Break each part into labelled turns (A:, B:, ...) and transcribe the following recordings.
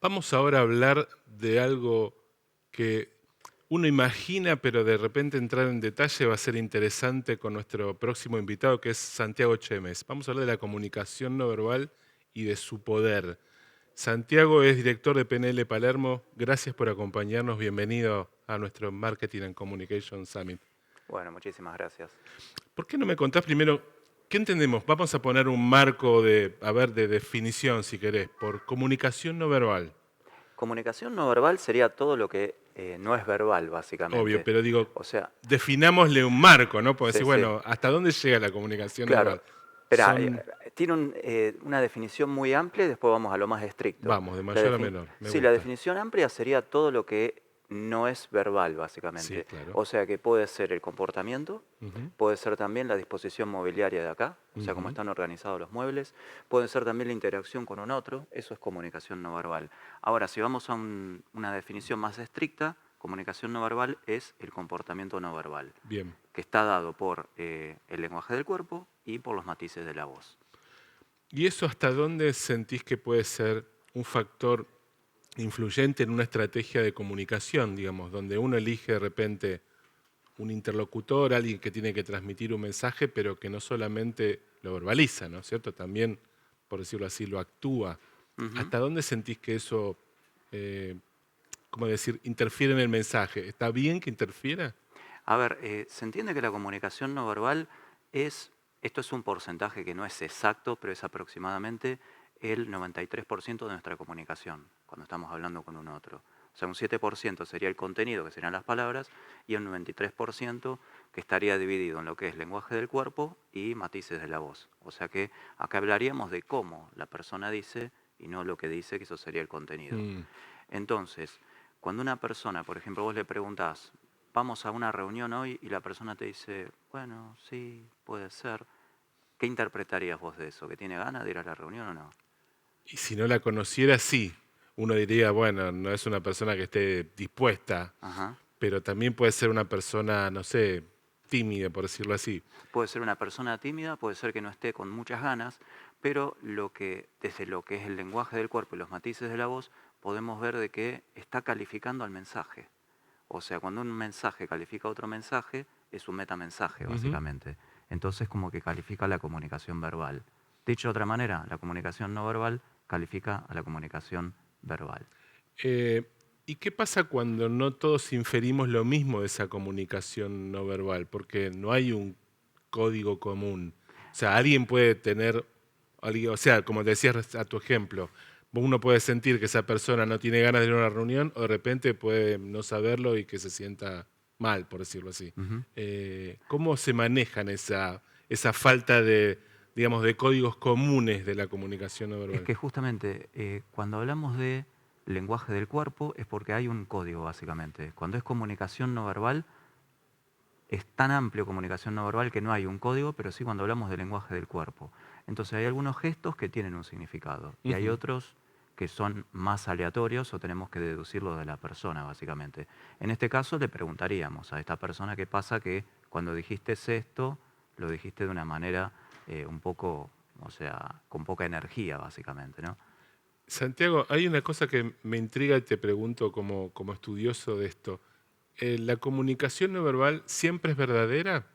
A: Vamos ahora a hablar de algo que uno imagina, pero de repente entrar en detalle va a ser interesante con nuestro próximo invitado, que es Santiago Chemes. Vamos a hablar de la comunicación no verbal y de su poder. Santiago es director de PNL Palermo. Gracias por acompañarnos. Bienvenido a nuestro Marketing and Communication Summit.
B: Bueno, muchísimas gracias.
A: ¿Por qué no me contás primero qué entendemos? Vamos a poner un marco de definición, si querés, por comunicación no verbal.
B: Comunicación no verbal sería todo lo que no es verbal,
A: Obvio,
B: básicamente.
A: pero digo,
B: O sea,
A: definámosle un marco, ¿no? Porque
B: sí,
A: decir,
B: sí,
A: bueno, ¿hasta dónde llega la comunicación no
B: claro.
A: verbal?
B: Espera,
A: Son,
B: tiene una definición muy amplia y después vamos a lo más estricto.
A: vamos, de
B: La
A: mayor a
B: defini-
A: menor, me
B: sí, la
A: gusta.
B: definición amplia sería todo lo que no es verbal,
A: Sí,
B: básicamente.
A: claro.
B: O sea que puede ser el comportamiento,
A: Ujú,
B: puede ser también la disposición mobiliaria de acá, o sea, cómo
A: ujú.
B: están organizados los muebles, puede ser también la interacción con un otro, eso es comunicación no verbal. Ahora, si vamos a una definición más estricta, comunicación no verbal es el comportamiento no verbal,
A: Bien.
B: que está dado por el lenguaje del cuerpo y por los matices de la voz.
A: ¿Y eso hasta dónde sentís que puede ser un factor influyente en una estrategia de comunicación, digamos, donde uno elige de repente un interlocutor, alguien que tiene que transmitir un mensaje, pero que no solamente lo verbaliza, ¿no es cierto? También, por decirlo así, lo actúa.
B: Ujú.
A: ¿Hasta dónde sentís que eso, eh, cómo decir, interfiere en el mensaje? ¿Está bien que interfiera?
B: A ver, se entiende que la comunicación no verbal es, esto es un porcentaje que no es exacto, pero es aproximadamente el 93% de nuestra comunicación, cuando estamos hablando con un otro. O sea, un 7% sería el contenido, que serían las palabras, y un 93% que estaría dividido en lo que es lenguaje del cuerpo y matices de la voz. O sea que acá hablaríamos de cómo la persona dice y no lo que dice, que eso sería el contenido.
A: Mm.
B: Entonces, cuando una persona, por ejemplo, vos le preguntás, vamos a una reunión hoy y la persona te dice, bueno, sí, puede ser. ¿Qué interpretarías vos de eso? ¿Que tiene ganas de ir a la reunión o no?
A: Y si no la conociera, sí. Uno diría, bueno, no es una persona que esté dispuesta,
B: Ajá.
A: pero también puede ser una persona, no sé, tímida, por decirlo así.
B: Puede ser una persona tímida, puede ser que no esté con muchas ganas, pero desde lo que es el lenguaje del cuerpo y los matices de la voz, podemos ver de que está calificando al mensaje. O sea, cuando un mensaje califica a otro mensaje, es un metamensaje,
A: Ujú.
B: básicamente. Entonces, como que califica la comunicación verbal. Dicho de otra manera, la comunicación no verbal califica a la comunicación verbal.
A: Eh, ¿Y qué pasa cuando no todos inferimos lo mismo de esa comunicación no verbal? Porque no hay un código común. O sea, alguien puede tener, o sea, como te decías a tu ejemplo, uno puede sentir que esa persona no tiene ganas de ir a una reunión o de repente puede no saberlo y que se sienta mal, por decirlo así.
B: Ujú.
A: ¿Cómo se manejan esa falta de, digamos, de códigos comunes de la comunicación no
B: Es
A: verbal?
B: que justamente cuando hablamos de lenguaje del cuerpo es porque hay un código, básicamente. Cuando es comunicación no verbal, es tan amplio comunicación no verbal que no hay un código, pero sí cuando hablamos de lenguaje del cuerpo. Entonces hay algunos gestos que tienen un significado y hay
A: Ujú.
B: otros que son más aleatorios o tenemos que deducirlo de la persona, básicamente. En este caso le preguntaríamos a esta persona qué pasa que cuando dijiste esto, lo dijiste de una manera un poco, o sea, con poca energía, básicamente, ¿no?
A: Santiago, hay una cosa que me intriga y te pregunto como estudioso de esto. ¿La comunicación no verbal siempre es verdadera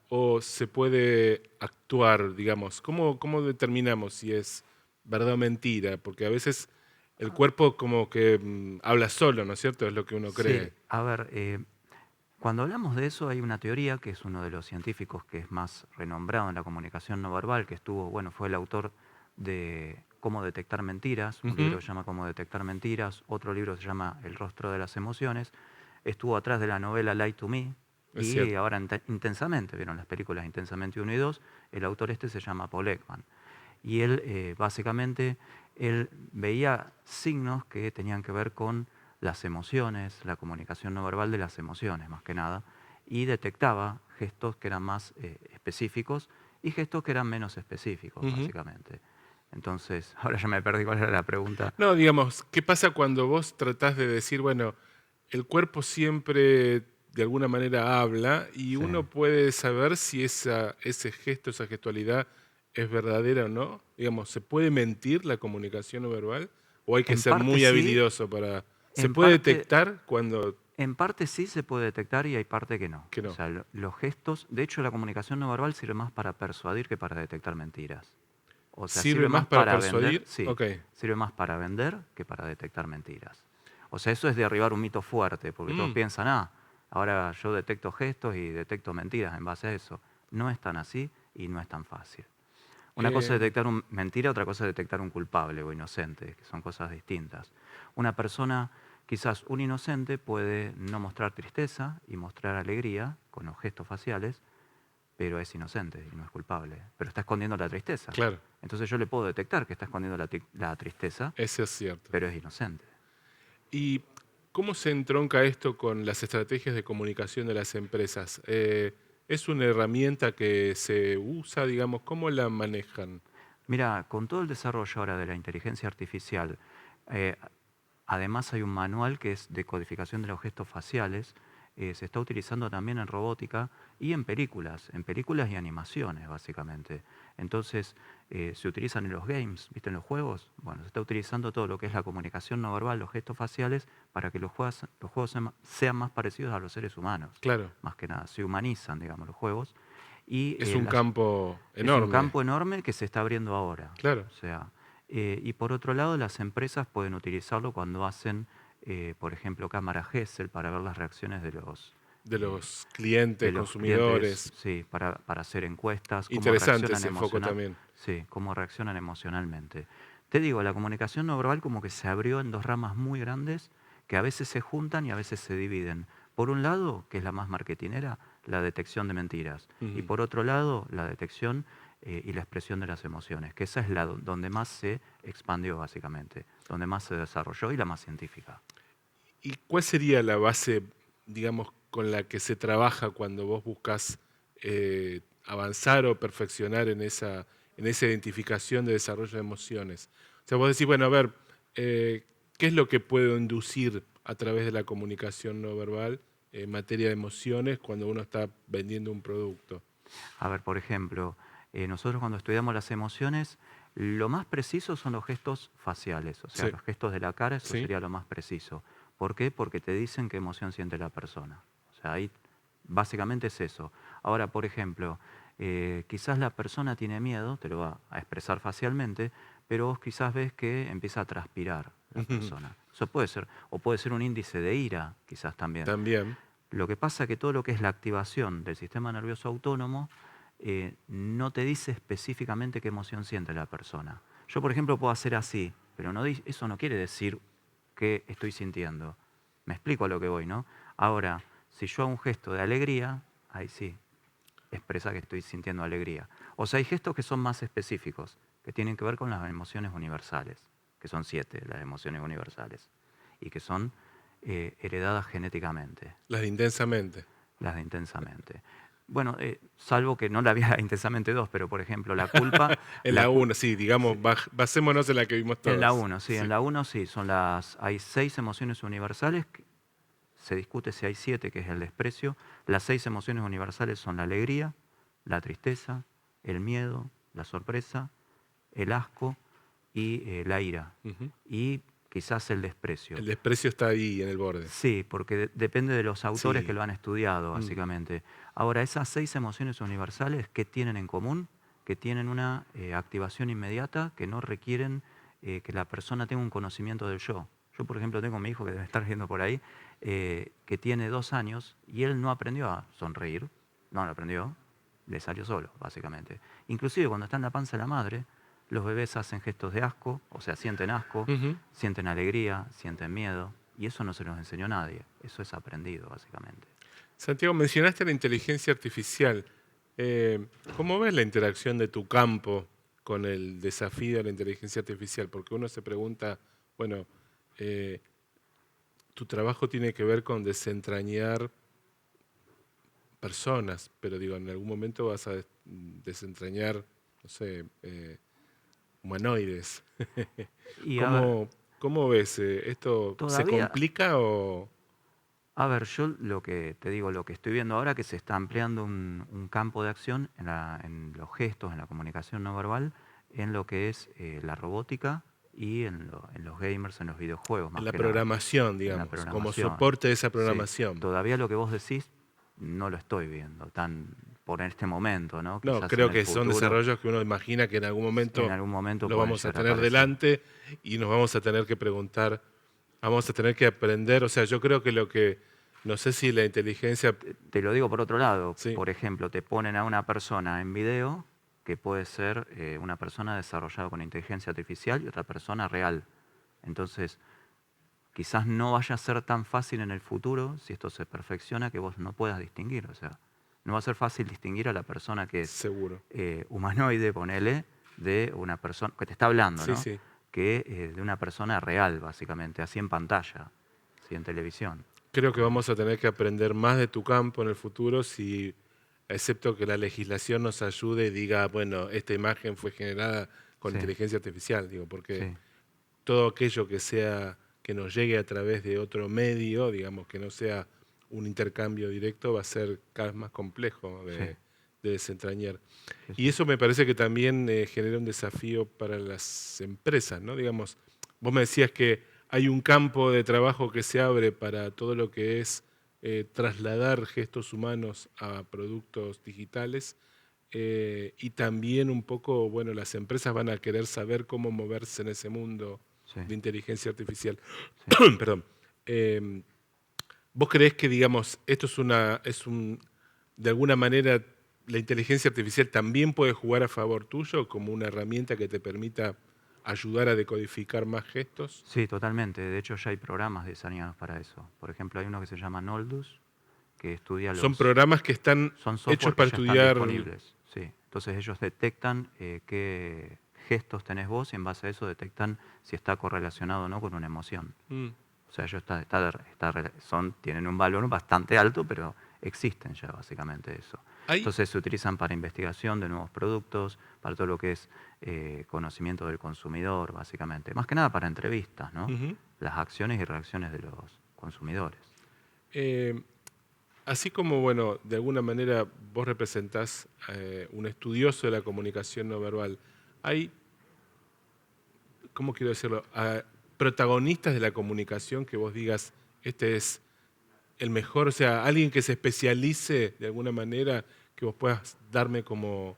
A: o se puede actuar, digamos? ¿Cómo determinamos si es verdad o mentira? Porque a veces el cuerpo como que habla solo, ¿no es cierto? Es lo que uno
B: Sí,
A: cree.
B: a ver, cuando hablamos de eso hay una teoría que es uno de los científicos que es más renombrado en la comunicación no verbal, que estuvo, bueno, fue el autor de Cómo detectar mentiras, un libro
A: Ujú.
B: que se llama Cómo detectar mentiras, otro libro se llama El rostro de las emociones, estuvo atrás de la novela Lie to Me
A: Es
B: y
A: cierto.
B: ahora Intensamente, vieron las películas Intensamente 1 y 2, el autor este se llama Paul Ekman. Y él básicamente, él veía signos que tenían que ver con las emociones, la comunicación no verbal de las emociones más que nada, y detectaba gestos que eran más específicos y gestos que eran menos específicos,
A: Ujú.
B: básicamente. Entonces, ahora ya me perdí cuál era la pregunta.
A: No, digamos, ¿qué pasa cuando vos tratás de decir, bueno, el cuerpo siempre de alguna manera habla y
B: Sí.
A: uno puede saber si ese gesto, esa gestualidad es verdadera o no? Digamos, ¿se puede mentir la comunicación no verbal? ¿O hay que
B: En
A: ser
B: parte
A: muy
B: sí,
A: habilidoso para...? ¿Se
B: en
A: puede
B: parte,
A: detectar cuando
B: en parte sí se puede detectar y hay parte que no.
A: que
B: O
A: no?
B: sea, los gestos, de hecho la comunicación no verbal sirve más para persuadir que para detectar mentiras. O sea,
A: ¿Sirve
B: sirve
A: más
B: más
A: para
B: para vender,
A: persuadir?
B: sí,
A: Ok.
B: sirve más para vender que para detectar mentiras. O sea, eso es derribar un mito fuerte, porque todos
A: Mm,
B: piensan, ahora yo detecto gestos y detecto mentiras en base a eso. No es tan así y no es tan fácil. Una cosa es
A: em,
B: detectar una mentira, otra cosa es detectar un culpable o inocente, que son cosas distintas. Una persona, quizás un inocente, puede no mostrar tristeza y mostrar alegría con los gestos faciales, pero es inocente y no es culpable. Pero está escondiendo la tristeza.
A: claro,
B: Entonces yo le puedo detectar que está escondiendo la tristeza,
A: eso es cierto.
B: pero es inocente.
A: ¿Y cómo se entronca esto con las estrategias de comunicación de las empresas? ¿Es una herramienta que se usa, digamos, cómo la manejan?
B: Mira, con todo el desarrollo ahora de la inteligencia artificial, eh, además hay un manual que es de codificación de los gestos faciales, se está utilizando también en robótica y en películas y animaciones básicamente. Entonces se utilizan en los games, ¿viste? En los juegos. Bueno, se está utilizando todo lo que es la comunicación no verbal, los gestos faciales, para que los juegos sean más parecidos a los seres humanos.
A: Claro,
B: Más que nada, se humanizan, digamos, los juegos. Y
A: es un campo
B: es un
A: enorme,
B: campo enorme que se está abriendo ahora.
A: claro,
B: O sea, y por otro lado, las empresas pueden utilizarlo cuando hacen, por ejemplo, cámara Gesell para ver las reacciones
A: de
B: eh,
A: los clientes,
B: de los clientes,
A: consumidores.
B: sí, para hacer encuestas,
A: Interesante ese foco también.
B: sí, cómo reaccionan emocionalmente. Te digo, la comunicación no verbal como que se abrió en dos ramas muy grandes que a veces se juntan y a veces se dividen. Por un lado, que es la más marketinera, la detección de mentiras. Y
A: Ujú.
B: por otro lado, la detección y la expresión de las emociones, que esa es donde más se expandió básicamente, donde más se desarrolló y la más científica.
A: ¿Y cuál sería la base, digamos, con la que se trabaja cuando vos buscas avanzar o perfeccionar en esa identificación de desarrollo de emociones? O sea, vos decís, bueno, a ver, ¿qué es lo que puedo inducir a través de la comunicación no verbal en materia de emociones cuando uno está vendiendo un producto?
B: A ver, por ejemplo, nosotros cuando estudiamos las emociones, lo más preciso son los gestos faciales, o sea,
A: Sí,
B: los gestos de la cara, eso
A: sí.
B: sería lo más preciso. ¿Por qué? Porque te dicen qué emoción siente la persona. O sea, ahí básicamente es eso. Ahora, por ejemplo, quizás la persona tiene miedo, te lo va a expresar facialmente, pero vos quizás ves que empieza a transpirar la persona. Eso puede ser, o puede ser un índice de ira, quizás también.
A: También.
B: Lo que pasa es que todo lo que es la activación del sistema nervioso autónomo no te dice específicamente qué emoción siente la persona. Yo, por ejemplo, puedo hacer así, pero eso no quiere decir qué estoy sintiendo. Me explico a lo que voy, ¿no? Ahora, si yo hago un gesto de alegría, ahí sí, expresa que estoy sintiendo alegría. O sea, hay gestos que son más específicos, que tienen que ver con las emociones universales, que son 7 las emociones universales, y que son heredadas genéticamente,
A: Las de intensamente.
B: las de intensamente. Bueno, salvo que no la había intensamente 2, pero por ejemplo, la culpa,
A: En
B: la
A: la
B: cu-
A: 1, sí, digamos,
B: sí,
A: basémonos en la que vimos
B: en la
A: todos.
B: 1, sí, en
A: Sí.
B: la 1 sí, hay 6 emociones universales, se discute si hay 7, que es el desprecio. Las 6 emociones universales son la alegría, la tristeza, el miedo, la sorpresa, el asco y la ira.
A: Ujú.
B: Y quizás el desprecio.
A: El desprecio está ahí en el borde.
B: Sí, porque depende de los autores que
A: Sí.
B: lo han estudiado,
A: Mm.
B: básicamente. Ahora, esas 6 emociones universales, ¿qué tienen en común? Que tienen una activación inmediata, que no requieren que la persona tenga un conocimiento del yo. Yo, por ejemplo, tengo a mi hijo que debe estar viendo por ahí, que tiene 2 años y él no aprendió a sonreír, no lo aprendió, le salió solo, básicamente. Inclusive cuando está en la panza de la madre, los bebés hacen gestos de asco, o sea, sienten asco,
A: Ujú.
B: sienten alegría, sienten miedo, y eso no se los enseñó nadie, eso es aprendido, básicamente.
A: Santiago, mencionaste la inteligencia artificial. ¿Cómo ves la interacción de tu campo con el desafío de la inteligencia artificial? Porque uno se pregunta, bueno, eh, tu trabajo tiene que ver con desentrañar personas, pero digo, en algún momento vas a desentrañar, no sé, humanoides.
B: Y a ver,
A: ¿Cómo ves? ¿Esto se
B: todavía,
A: complica o...?
B: a ver, yo lo que te digo, lo que estoy viendo ahora, que se está ampliando un campo de acción en los gestos, en la comunicación no verbal, en lo que es la robótica y en los gamers, en los videojuegos más
A: En la
B: que nada.
A: programación,
B: En la
A: digamos, como
B: programación.
A: soporte de esa
B: Sí.
A: programación.
B: Todavía lo que vos decís no lo estoy viendo tan por este momento, ¿no?
A: No,
B: Quizás
A: creo
B: en el
A: que son
B: futuro,
A: desarrollos que uno imagina que en algún momento lo
B: pueden
A: vamos a
B: llegar a
A: tener
B: aparecer.
A: delante y nos vamos a tener que preguntar, vamos a tener que aprender. O sea, yo creo que no sé si la inteligencia.
B: Te lo digo por otro lado,
A: Sí.
B: por ejemplo, te ponen a una persona en video que puede ser una persona desarrollada con inteligencia artificial y otra persona real. Entonces, quizás no vaya a ser tan fácil en el futuro, si esto se perfecciona, que vos no puedas distinguir. O sea, no va a ser fácil distinguir a la persona que es
A: Seguro.
B: humanoide, ponele, de una persona que te está hablando,
A: Sí,
B: ¿no?
A: sí.
B: Que de una persona real, básicamente, así en pantalla, así en televisión.
A: Creo que vamos a tener que aprender más de tu campo en el futuro, si, excepto que la legislación nos ayude y diga, bueno, esta imagen fue generada con
B: Sí,
A: inteligencia artificial, digo, porque
B: sí,
A: todo aquello que nos llegue a través de otro medio, digamos, que no sea un intercambio directo, va a ser cada vez más complejo
B: sí,
A: de desentrañar.
B: sí,
A: Y
B: sí.
A: eso me parece que también genera un desafío para las empresas, ¿no? Digamos, vos me decías que hay un campo de trabajo que se abre para todo lo que es trasladar gestos humanos a productos digitales, y también un poco, bueno, las empresas van a querer saber cómo moverse en ese mundo
B: Sí,
A: de inteligencia artificial.
B: sí.
A: Perdón. ¿Vos creés que, digamos, esto de alguna manera, la inteligencia artificial también puede jugar a favor tuyo como una herramienta que te permita ayudar a decodificar más gestos?
B: Sí, totalmente. De hecho, ya hay programas diseñados para eso. Por ejemplo, hay uno que se llama Noldus, que estudia
A: Son programas que están
B: Son
A: hechos
B: software que
A: para
B: ya están
A: estudiar.
B: disponibles. Sí. Entonces ellos detectan qué gestos tenés vos y en base a eso detectan si está correlacionado o no con una emoción.
A: Mm.
B: O sea, ellos tienen un valor bastante alto, pero existen ya básicamente eso.
A: Hay,
B: Entonces se utilizan para investigación de nuevos productos, para todo lo que es conocimiento del consumidor, básicamente. Más que nada para entrevistas, ¿no?
A: Ujú.
B: Las acciones y reacciones de los consumidores.
A: Eh, Así como, bueno, de alguna manera vos representás un estudioso de la comunicación no verbal, hay, ¿cómo quiero decirlo? Protagonistas de la comunicación que vos digas, este es el mejor, o sea, alguien que se especialice de alguna manera, que vos puedas darme como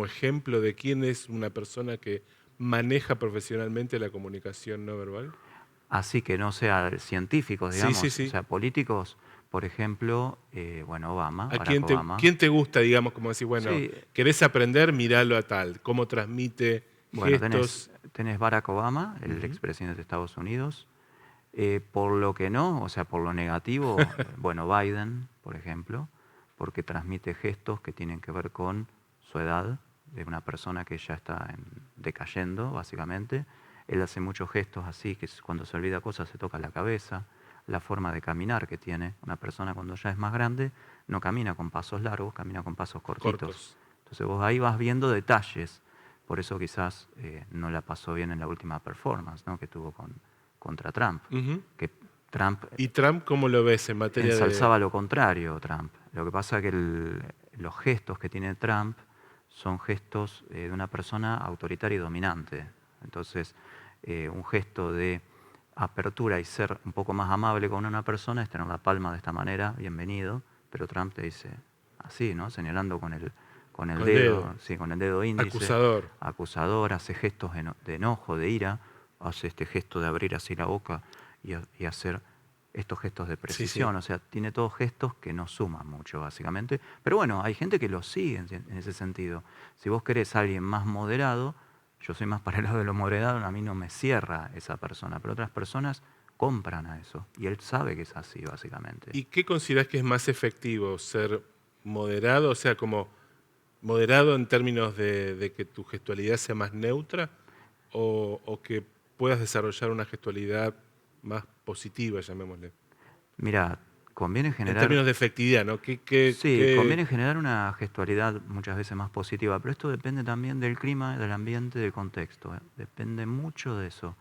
A: ejemplo de quién es una persona que maneja profesionalmente la comunicación no verbal.
B: Así que no sea científicos,
A: Sí, sí,
B: digamos, o
A: sí.
B: sea, políticos, por ejemplo, bueno,
A: ¿A
B: Barack Obama.
A: quién te gusta, digamos, como decir, bueno,
B: Sí,
A: querés aprender, miralo a tal, cómo transmite
B: bueno, tenés,
A: gestos?
B: tenés Barack Obama, el
A: Ujú.
B: expresidente de Estados Unidos. Por lo que no, o sea, por lo negativo, bueno, Biden, por ejemplo, porque transmite gestos que tienen que ver con su edad, de una persona que ya está decayendo, básicamente. Él hace muchos gestos así, que cuando se olvida cosas se toca la cabeza, la forma de caminar que tiene. Una persona cuando ya es más grande no camina con pasos largos, camina con pasos cortitos.
A: Cortos.
B: Entonces vos ahí vas viendo detalles. Por eso quizás no la pasó bien en la última performance, ¿no?, que tuvo contra Trump.
A: Ujú.
B: Que Trump
A: ¿Y Trump cómo lo ves en materia de...?
B: ensalzaba lo contrario, Trump. Lo que pasa es que los gestos que tiene Trump son gestos de una persona autoritaria y dominante. Entonces, un gesto de apertura y ser un poco más amable con una persona es tener la palma de esta manera, bienvenido, pero Trump te dice así, ¿no? Señalando con el
A: Con el dedo.
B: dedo, sí, con el dedo índice,
A: Acusador.
B: acusador, hace gestos de enojo, de ira, hace este gesto de abrir así la boca y hacer estos gestos de
A: Sí, sí.
B: precisión. O sea, tiene todos gestos que no suman mucho, básicamente. Pero bueno, hay gente que lo sigue en ese sentido. Si vos querés a alguien más moderado, yo soy más para el lado de lo moderado, a mí no me cierra esa persona, pero otras personas compran a eso. Y él sabe que es así, básicamente.
A: ¿Y qué considerás que es más efectivo? ¿Ser moderado, o sea, como moderado en términos de que tu gestualidad sea más neutra, o que puedas desarrollar una gestualidad más positiva, llamémosle?
B: Mira, conviene
A: En
B: generar.
A: términos de efectividad, ¿no?
B: Sí, conviene generar una gestualidad muchas veces más positiva, pero esto depende también del clima, del ambiente, del contexto. Depende mucho de eso.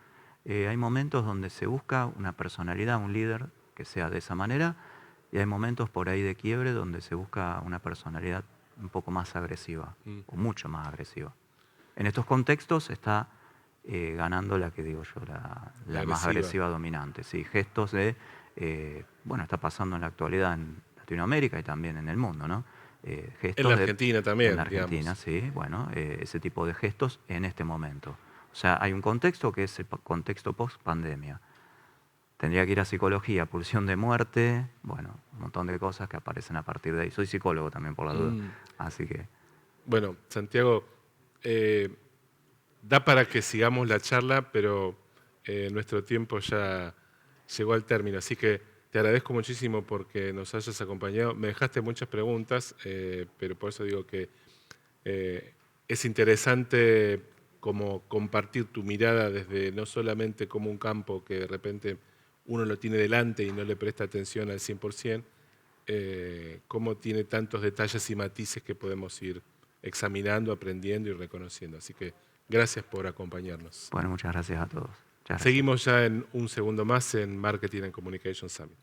B: Hay momentos donde se busca una personalidad, un líder que sea de esa manera, y hay momentos por ahí de quiebre donde se busca una personalidad un poco más agresiva,
A: Mm.
B: o mucho más agresiva. En estos contextos está ganando la que digo yo, la más
A: agresiva.
B: agresiva dominante. Sí, gestos de, bueno, está pasando en la actualidad en Latinoamérica y también en el mundo, ¿no? Gestos
A: En la Argentina también,
B: en la Argentina,
A: digamos.
B: sí, bueno, ese tipo de gestos en este momento. O sea, hay un contexto que es el contexto post-pandemia. Tendría que ir a psicología, pulsión de muerte, bueno, un montón de cosas que aparecen a partir de ahí. Soy psicólogo también, por la duda,
A: Mm.
B: así que...
A: Bueno, Santiago, eh, da para que sigamos la charla, pero nuestro tiempo ya llegó al término. Así que te agradezco muchísimo porque nos hayas acompañado. Me dejaste muchas preguntas, pero por eso digo que es interesante como compartir tu mirada desde no solamente como un campo que de repente uno lo tiene delante y no le presta atención al 100%, cómo tiene tantos detalles y matices que podemos ir examinando, aprendiendo y reconociendo. Así que gracias por acompañarnos.
B: Bueno, muchas gracias a todos. Muchas gracias.
A: Seguimos ya en un segundo más en Marketing and Communication Summit.